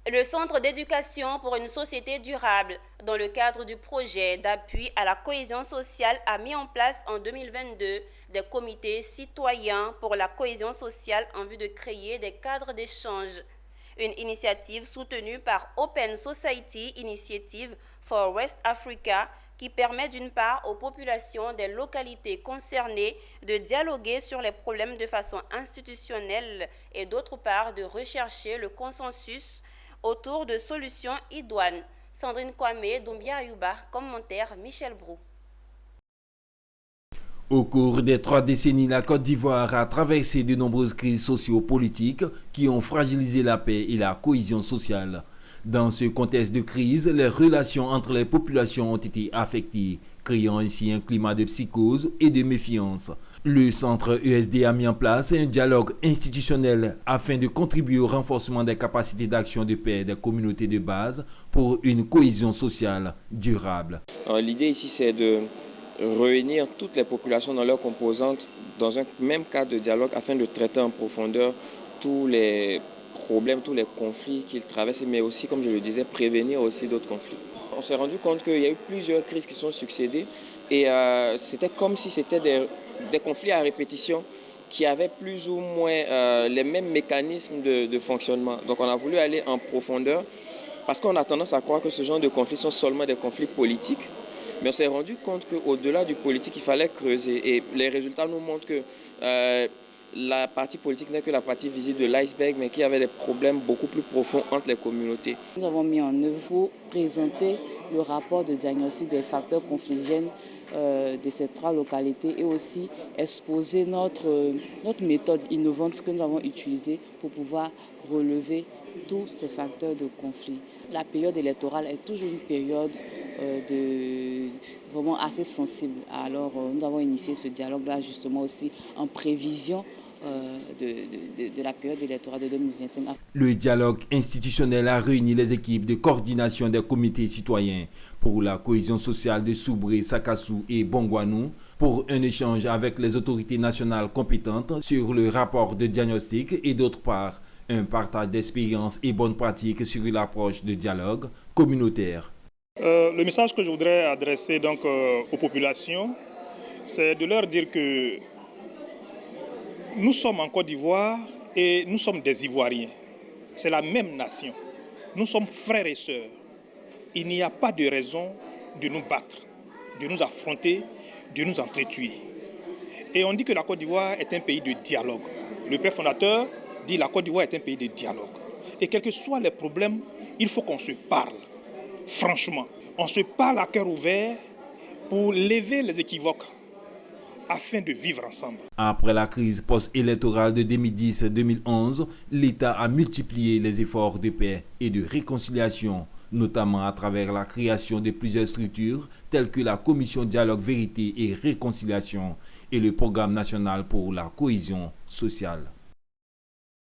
Le Centre d'éducation pour une société durable, dans le cadre du projet d'appui à la cohésion sociale, a mis en place en 2022 des comités citoyens pour la cohésion sociale en vue de créer des cadres d'échange. Une initiative soutenue par Open Society Initiative for West Africa qui permet d'une part aux populations des localités concernées de dialoguer sur les problèmes de façon institutionnelle et d'autre part de rechercher le consensus autour de solutions idoines. Sandrine Kwame, Doumbia Ayouba, commentaire Michel Brou. Au cours des 3 décennies, la Côte d'Ivoire a traversé de nombreuses crises socio-politiques qui ont fragilisé la paix et la cohésion sociale. Dans ce contexte de crise, les relations entre les populations ont été affectées, créant ainsi un climat de psychose et de méfiance. Le centre ESD a mis en place un dialogue institutionnel afin de contribuer au renforcement des capacités d'action de paix des communautés de base pour une cohésion sociale durable. L'idée ici, c'est de réunir toutes les populations dans leurs composantes dans un même cadre de dialogue afin de traiter en profondeur tous les problèmes, tous les conflits qu'ils traversent, mais aussi, comme je le disais, prévenir aussi d'autres conflits. On s'est rendu compte qu'il y a eu plusieurs crises qui sont succédées et c'était comme si c'était des conflits à répétition qui avaient plus ou moins les mêmes mécanismes de fonctionnement. Donc on a voulu aller en profondeur parce qu'on a tendance à croire que ce genre de conflits sont seulement des conflits politiques. Mais on s'est rendu compte qu'au-delà du politique, il fallait creuser. Et les résultats nous montrent que la partie politique n'est que la partie visible de l'iceberg, mais qu'il y avait des problèmes beaucoup plus profonds entre les communautés. Nous avons mis en œuvre pour présenter le rapport de diagnostic des facteurs confligènes de ces 3 localités et aussi exposer notre méthode innovante que nous avons utilisée pour pouvoir relever tous ces facteurs de conflit. La période électorale est toujours une période vraiment assez sensible. Alors nous avons initié ce dialogue-là justement aussi en prévision de la période électorale de 2025. Le dialogue institutionnel a réuni les équipes de coordination des comités citoyens pour la cohésion sociale de Soubré, Sakassou et Bongwanou pour un échange avec les autorités nationales compétentes sur le rapport de diagnostic et d'autre part un partage d'expériences et bonnes pratiques sur l'approche de dialogue communautaire. Le message que je voudrais adresser donc aux populations, c'est de leur dire que nous sommes en Côte d'Ivoire et nous sommes des Ivoiriens. C'est la même nation. Nous sommes frères et sœurs. Il n'y a pas de raison de nous battre, de nous affronter, de nous entretuer. Et on dit que la Côte d'Ivoire est un pays de dialogue. Le père fondateur dit que la Côte d'Ivoire est un pays de dialogue. Et quels que soient les problèmes, il faut qu'on se parle. Franchement, on se parle à cœur ouvert pour lever les équivoques afin de vivre ensemble. Après la crise post-électorale de 2010-2011, l'État a multiplié les efforts de paix et de réconciliation, notamment à travers la création de plusieurs structures telles que la Commission Dialogue Vérité et Réconciliation et le Programme national pour la cohésion sociale.